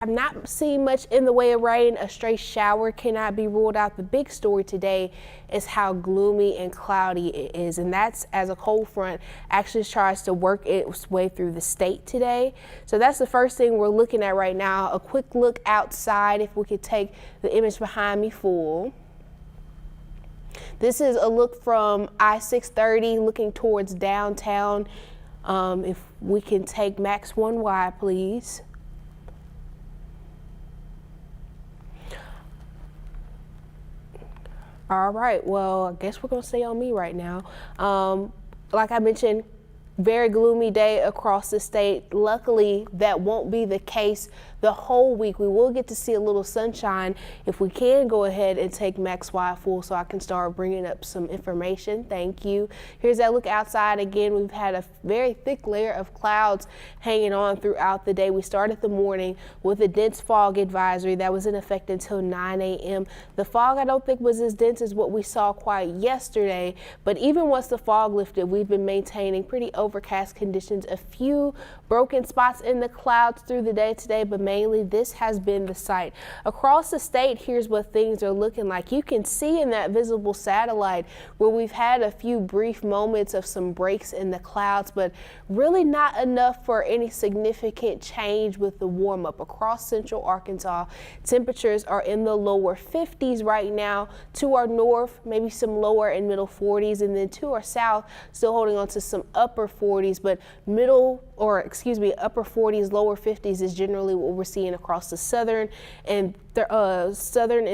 I've not seen much in the way of rain. A stray shower cannot be ruled out. The big story today is how gloomy and cloudy it is, and that's as a cold front actually tries to work its way through the state today. So that's the first thing we're looking at right now. A quick look outside, if we could take the image behind me full. This is a look from I-630 looking towards downtown. If we can take max 1 wide, please. All right, well, I guess we're gonna stay on me right now. Like I mentioned, very gloomy day across the state. Luckily, that won't be the case the whole week. We will get to see a little sunshine if we can go ahead and take max wide full so I can start bringing up some information. Thank you. Here's that look outside. Again, we've had a very thick layer of clouds hanging on throughout the day. We started the morning with a dense fog advisory that was in effect until 9 a.m. The fog I don't think was as dense as what we saw quite yesterday, but even once the fog lifted, we've been maintaining pretty overcast conditions. A few broken spots in the clouds through the day today, but mainly this has been the sight. Across the state, here's what things are looking like. You can see in that visible satellite where we've had a few brief moments of some breaks in the clouds, but really not enough for any significant change with the warm up. Across central Arkansas, temperatures are in the lower 50s right now. To our north, maybe some lower and middle 40s, and then to our south, still holding on to some upper 40s, but upper 40s, lower 50s is generally what we're seeing across the southern and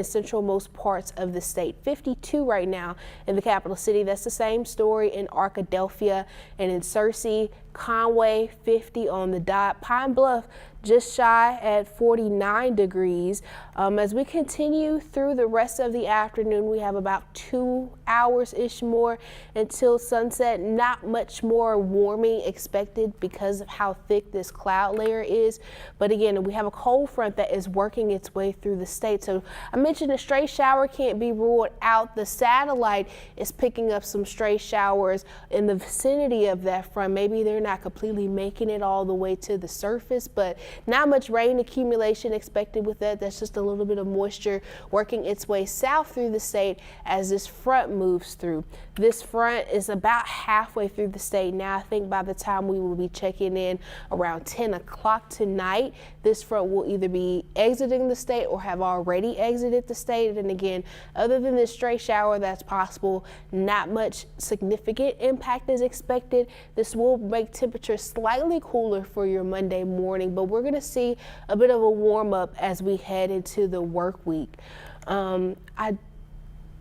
central most parts of the state. 52 right now in the capital city. That's the same story in Arkadelphia and in Searcy. Conway 50 on the dot. Pine Bluff just shy at 49 degrees. As we continue through the rest of the afternoon, we have about 2 hours-ish more until sunset. Not much more warming expected because of how thick this cloud layer is. But again, we have a cold front that is working its way through the state. So I mentioned a stray shower can't be ruled out. The satellite is picking up some stray showers in the vicinity of that front. Maybe they're not completely making it all the way to the surface, but not much rain accumulation expected with that. That's just a little bit of moisture working its way south through the state as this front moves through. This front is about halfway through the state now. I think by the time we will be checking in around 10 o'clock tonight, this front will either be exiting the state or have already exited the state. And again, other than this stray shower that's possible, not much significant impact is expected. This will make temperatures slightly cooler for your Monday morning, but we're going to see a bit of a warm up as we head into the work week.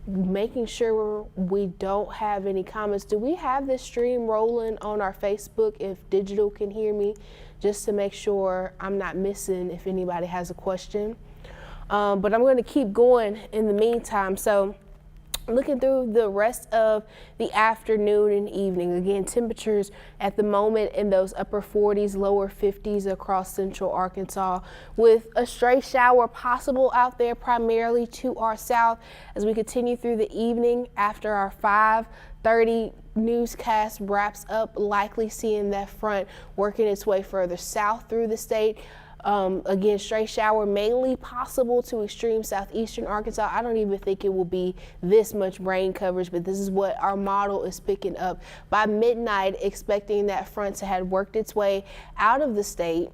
Making sure we don't have any comments. Do we have this stream rolling on our Facebook if digital can hear me, just to make sure I'm not missing if anybody has a question? But I'm going to keep going in the meantime. So looking through the rest of the afternoon and evening, again, temperatures at the moment in those upper 40s, lower 50s across central Arkansas, with a stray shower possible out there primarily to our south as we continue through the evening after our 5:30 newscast wraps up, likely seeing that front working its way further south through the state. Again, stray shower mainly possible to extreme southeastern Arkansas. I don't even think it will be this much rain coverage, but this is what our model is picking up. By midnight, expecting that front to have worked its way out of the state.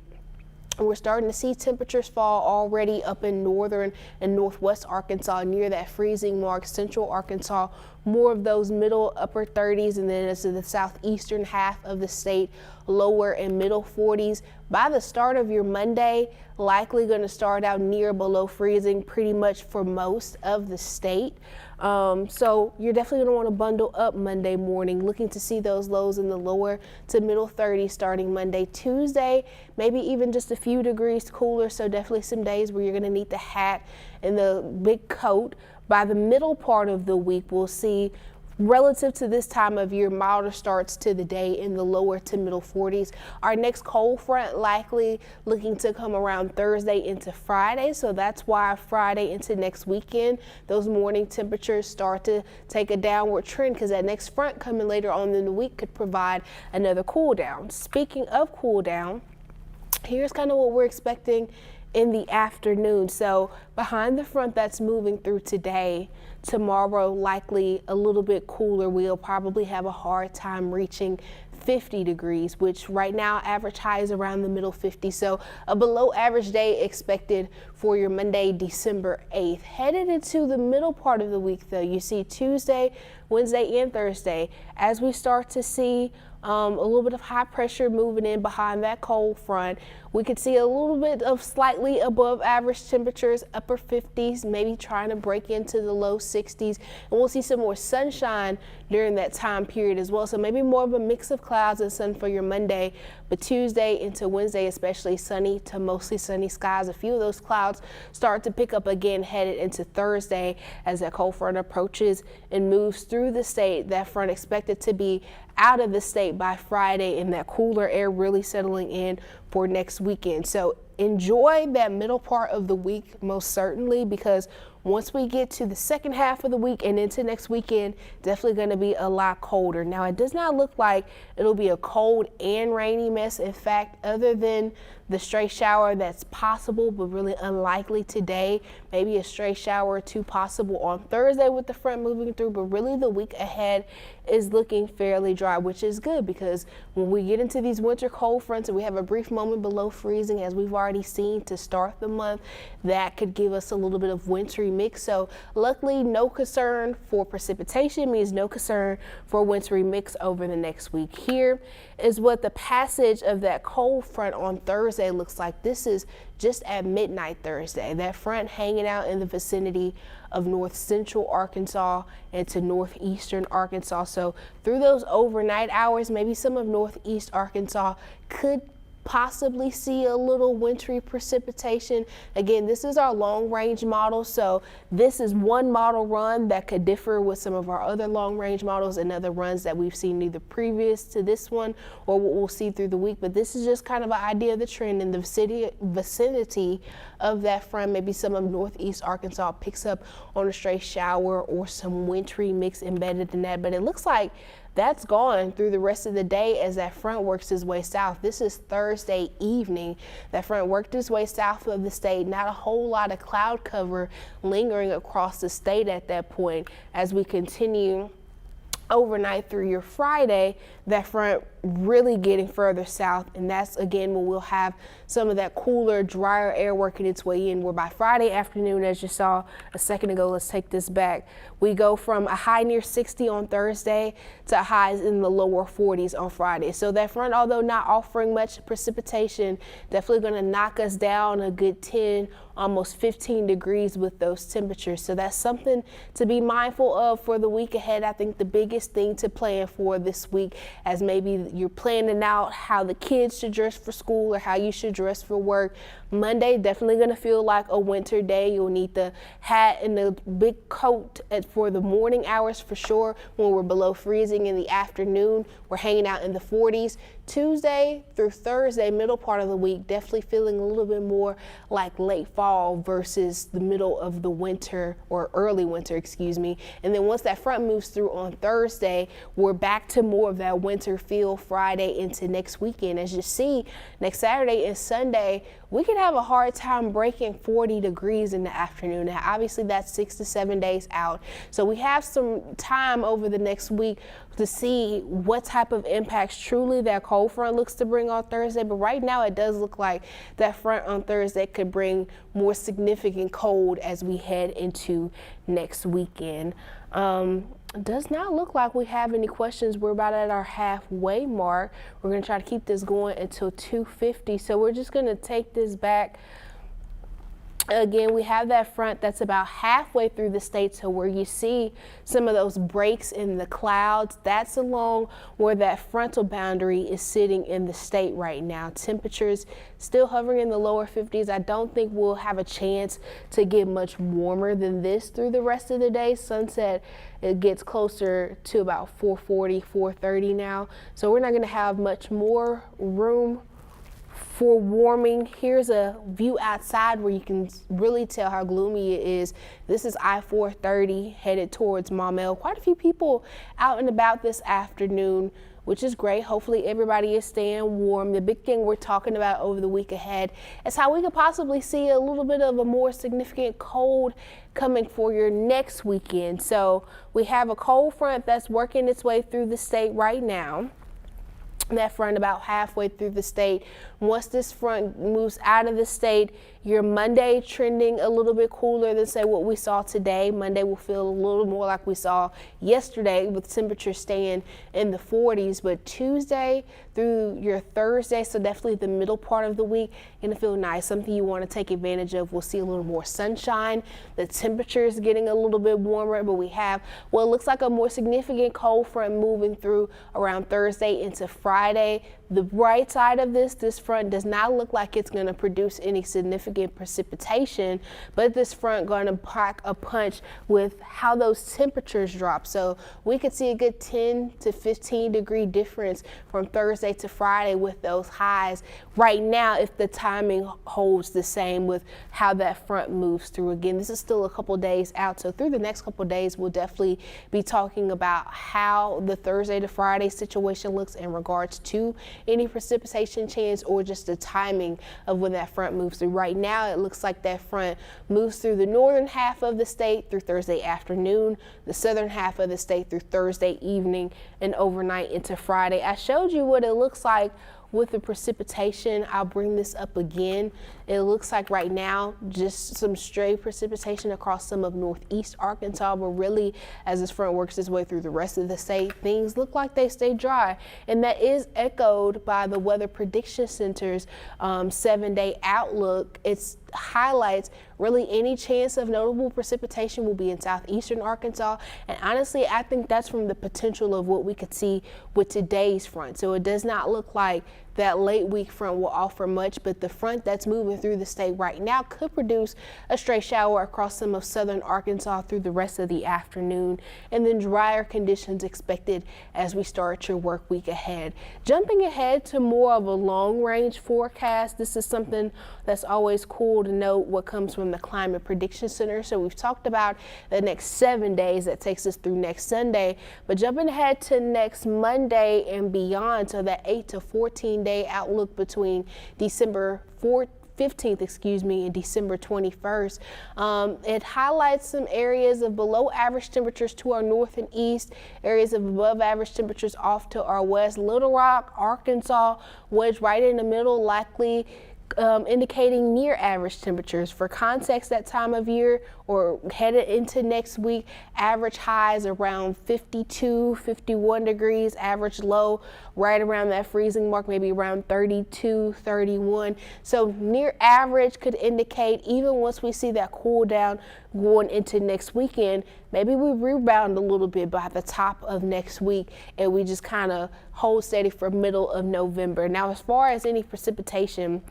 We're starting to see temperatures fall already up in northern and northwest Arkansas near that freezing mark. Central Arkansas, more of those middle upper 30s, and then as to the southeastern half of the state, lower and middle 40s. By the start of your Monday, likely going to start out near below freezing pretty much for most of the state. So you're definitely going to want to bundle up Monday morning, looking to see those lows in the lower to middle 30s starting Monday. Tuesday, maybe even just a few degrees cooler, so definitely some days where you're going to need the hat and the big coat. By the middle part of the week, we'll see, relative to this time of year, milder starts to the day in the lower to middle 40s. Our next cold front likely looking to come around Thursday into Friday, so that's why Friday into next weekend, those morning temperatures start to take a downward trend, because that next front coming later on in the week could provide another cool down. Speaking of cool down, here's kind of what we're expecting in the afternoon. So behind the front that's moving through today, tomorrow likely a little bit cooler. We'll probably have a hard time reaching 50 degrees, which right now average high is around the middle 50s. So a below average day expected for your Monday, December 8th. Headed into the middle part of the week though, you see Tuesday, Wednesday, and Thursday as we start to see a little bit of high pressure moving in behind that cold front. We could see a little bit of slightly above average temperatures, upper 50s, maybe trying to break into the low 60s. And we'll see some more sunshine during that time period as well. So maybe more of a mix of clouds and sun for your Monday, but Tuesday into Wednesday, especially sunny to mostly sunny skies. A few of those clouds start to pick up again headed into Thursday as that cold front approaches and moves through the state. That front expected to be out of the state by Friday, and that cooler air really settling in for next weekend. So enjoy that middle part of the week most certainly, because once we get to the second half of the week and into next weekend, definitely going to be a lot colder. Now, it does not look like it'll be a cold and rainy mess. In fact, other than the stray shower that's possible but really unlikely today, maybe a stray shower or two possible on Thursday with the front moving through, but really the week ahead is looking fairly dry, which is good because when we get into these winter cold fronts and we have a brief moment below freezing, as we've already seen to start the month, that could give us a little bit of wintry mix. So luckily, no concern for precipitation means no concern for wintry mix over the next week. Here is what the passage of that cold front on Thursday looks like. This is just at midnight Thursday. That front hanging out in the vicinity of north central Arkansas and to northeastern Arkansas. So through those overnight hours, maybe some of northeast Arkansas could possibly see a little wintry precipitation. Again, this is our long range model, so this is one model run that could differ with some of our other long range models and other runs that we've seen either previous to this one or what we'll see through the week. But this is just kind of an idea of the trend in the vicinity of that front. Maybe some of northeast Arkansas picks up on a stray shower or some wintry mix embedded in that, but it looks like that's gone through the rest of the day as that front works its way south. This is Thursday evening. That front worked its way south of the state. Not a whole lot of cloud cover lingering across the state at that point. As we continue overnight through your Friday, that front really getting further south, and that's again when we'll have some of that cooler, drier air working its way in, where by Friday afternoon, as you saw a second ago, let's take this back, we go from a high near 60 on Thursday to highs in the lower 40s on Friday. So that front, although not offering much precipitation, definitely going to knock us down a good 10, almost 15 degrees with those temperatures. So that's something to be mindful of for the week ahead. I think the biggest thing to plan for this week, as maybe you're planning out how the kids should dress for school or how you should dress for work. Monday, definitely going to feel like a winter day. You'll need the hat and the big coat for the morning hours for sure. When we're below freezing in the afternoon, we're hanging out in the 40s. Tuesday through Thursday, middle part of the week, definitely feeling a little bit more like late fall versus the middle of the winter, or early winter, excuse me. And then once that front moves through on Thursday, we're back to more of that winter feel Friday into next weekend. As you see, next Saturday and Sunday, we could have a hard time breaking 40 degrees in the afternoon. Now, obviously that's 6 to 7 days out. So we have some time over the next week to see what type of impacts truly that cold front looks to bring on Thursday. But right now it does look like that front on Thursday could bring more significant cold as we head into next weekend. Does not look like we have any questions. We're about at our halfway mark. We're going to try to keep this going until 2:50. So we're just going to take this back. Again, we have that front that's about halfway through the state, so where you see some of those breaks in the clouds, that's along where that frontal boundary is sitting in the state right now. Temperatures still hovering in the lower 50s. I don't think we'll have a chance to get much warmer than this through the rest of the day. Sunset, it gets closer to about 4:40, 4:30 now, so we're not going to have much more room For warming, here's a view outside where you can really tell how gloomy it is. This is I-430 headed towards Maumelle. Quite a few people out and about this afternoon, which is great. Hopefully everybody is staying warm. The big thing we're talking about over the week ahead is how we could possibly see a little bit of a more significant cold coming for your next weekend. So we have a cold front that's working its way through the state right now. That front about halfway through the state. Once this front moves out of the state, your Monday trending a little bit cooler than say what we saw today. Monday will feel a little more like we saw yesterday with temperatures staying in the 40s, but Tuesday through your Thursday, so definitely the middle part of the week, gonna feel nice, something you want to take advantage of. We'll see a little more sunshine. The temperature is getting a little bit warmer, but we have what looks like a more significant cold front moving through around Thursday into Friday. The bright side of this front does not look like it's going to produce any significant precipitation, but this front going to pack a punch with how those temperatures drop. So we could see a good 10 to 15 degree difference from Thursday to Friday with those highs right now if the timing holds the same with how that front moves through. Again, this is still a couple days out, so through the next couple days we'll definitely be talking about how the Thursday to Friday situation looks in regards to any precipitation chance or just the timing of when that front moves through. Right now it looks like that front moves through the northern half of the state through Thursday afternoon, the southern half of the state through Thursday evening and overnight into Friday. I showed you what it looks like with the precipitation. I'll bring this up again. It looks like right now just some stray precipitation across some of northeast Arkansas, but really as this front works its way through the rest of the state, things look like they stay dry, and that is echoed by the Weather Prediction Center's 7-day outlook. It highlights really any chance of notable precipitation will be in southeastern Arkansas, and honestly I think that's from the potential of what we could see with today's front. So it does not look like that late week front will offer much, but the front that's moving through the state right now could produce a stray shower across some of southern Arkansas through the rest of the afternoon, and then drier conditions expected as we start your work week ahead. Jumping ahead to more of a long range forecast, this is something that's always cool to note what comes from the Climate Prediction Center. So we've talked about the next 7 days, that takes us through next Sunday, but jumping ahead to next Monday and beyond, so that 8 to 14 day outlook between December 15th, and December 21st. It highlights some areas of below average temperatures to our north and east, areas of above average temperatures off to our west. Little Rock, Arkansas, wedged right in the middle, likely indicating near average temperatures. For context, that time of year or headed into next week, average highs around 52, 51 degrees, average low right around that freezing mark, maybe around 32, 31. So near average could indicate even once we see that cool down going into next weekend, maybe we rebound a little bit by the top of next week and we just kind of hold steady for middle of November. Now, as far as any precipitation,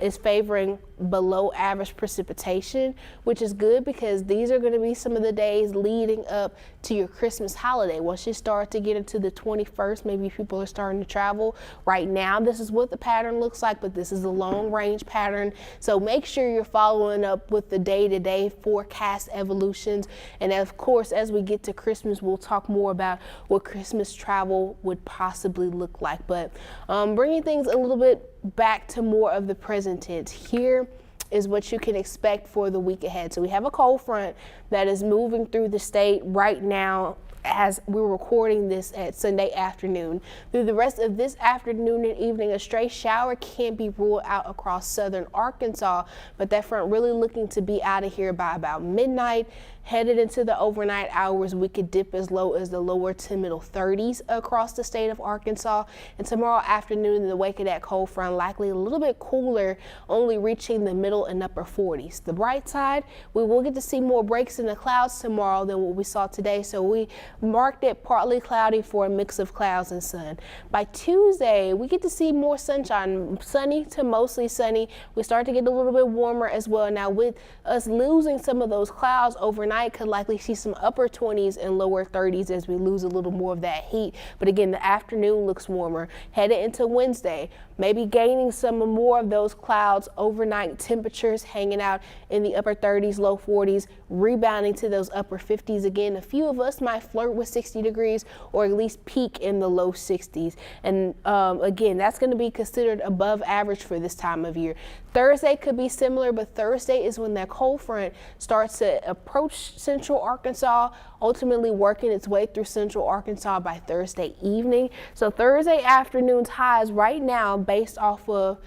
is favoring below average precipitation, which is good because these are going to be some of the days leading up to your Christmas holiday. Once you start to get into the 21st, maybe people are starting to travel. Right now, this is what the pattern looks like, but this is a long range pattern. So make sure you're following up with the day-to-day forecast evolutions. And of course, as we get to Christmas, we'll talk more about what Christmas travel would possibly look like. But bringing things a little bit back to more of the present tense, here is what you can expect for the week ahead. So we have a cold front that is moving through the state right now as we're recording this at Sunday afternoon. Through the rest of this afternoon and evening, a stray shower can't be ruled out across southern Arkansas, but that front really looking to be out of here by about midnight. Headed into the overnight hours, we could dip as low as the lower to middle 30s across the state of Arkansas. And tomorrow afternoon, in the wake of that cold front, likely a little bit cooler, only reaching the middle and upper 40s. The bright side, we will get to see more breaks in the clouds tomorrow than what we saw today. So we marked it partly cloudy for a mix of clouds and sun. By Tuesday, we get to see more sunshine, sunny to mostly sunny. We start to get a little bit warmer as well. Now, with us losing some of those clouds overnight, could likely see some upper 20s and lower 30s as we lose a little more of that heat. But again, the afternoon looks warmer. Headed into Wednesday, maybe gaining some more of those clouds overnight, temperatures hanging out in the upper 30s, low 40s, rebounding to those upper 50s again. A few of us might flirt with 60 degrees or at least peak in the low 60s. And again, that's going to be considered above average for this time of year. Thursday could be similar, but Thursday is when that cold front starts to approach central Arkansas, ultimately working its way through central Arkansas by Thursday evening. So Thursday afternoon's highs right now, based off of,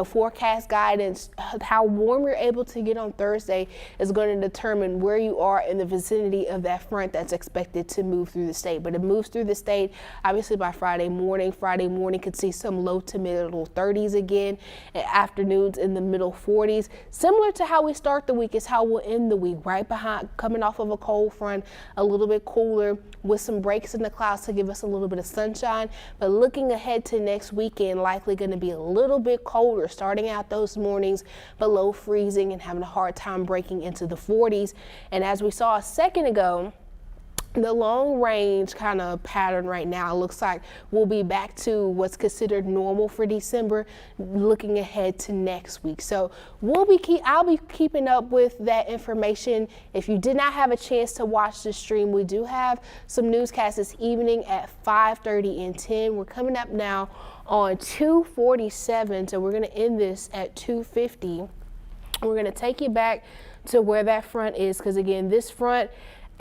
forecast guidance, how warm you're able to get on Thursday is going to determine where you are in the vicinity of that front that's expected to move through the state. But it moves through the state, obviously, by Friday morning. Friday morning could see some low to middle 30s again, and afternoons in the middle 40s. Similar to how we start the week is how we'll end the week, right behind, coming off of a cold front, a little bit cooler with some breaks in the clouds to give us a little bit of sunshine. But looking ahead to next weekend, likely going to be a little bit colder, starting out those mornings below freezing and having a hard time breaking into the 40s. And as we saw a second ago, the long range kind of pattern right now looks like we'll be back to what's considered normal for December, looking ahead to next week. So I'll be keeping up with that information. If you did not have a chance to watch the stream, we do have some newscasts this evening at 5:30 and 10. We're coming up now on 2:47, so we're going to end this at 2:50. We're going to take you back to where that front is, because again, this front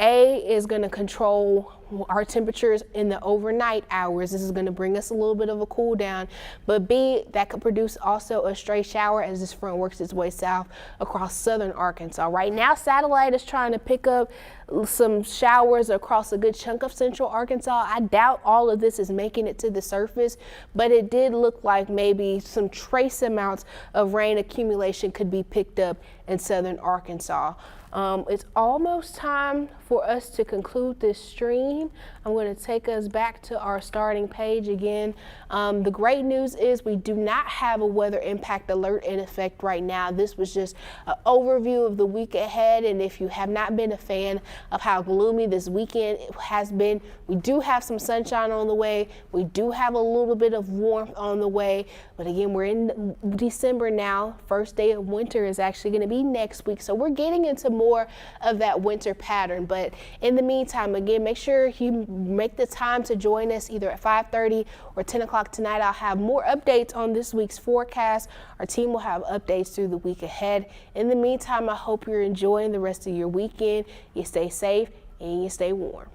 is going to control our temperatures in the overnight hours. This is going to bring us a little bit of a cool down, but B, that could produce also a stray shower as this front works its way south across southern Arkansas. Right now, satellite is trying to pick up some showers across a good chunk of central Arkansas. I doubt all of this is making it to the surface, but it did look like maybe some trace amounts of rain accumulation could be picked up in southern Arkansas. It's almost time for us to conclude this stream. I'm going to take us back to our starting page again. The great news is we do not have a weather impact alert in effect right now. This was just an overview of the week ahead, and if you have not been a fan of how gloomy this weekend has been, we do have some sunshine on the way. We do have a little bit of warmth on the way, but again, we're in December now. First day of winter is actually going to be next week, so we're getting into more of that winter pattern. But in the meantime, again, make sure you make the time to join us either at 5:30 or 10 o'clock tonight. I'll have more updates on this week's forecast. Our team will have updates through the week ahead. In the meantime, I hope you're enjoying the rest of your weekend. You stay safe and you stay warm.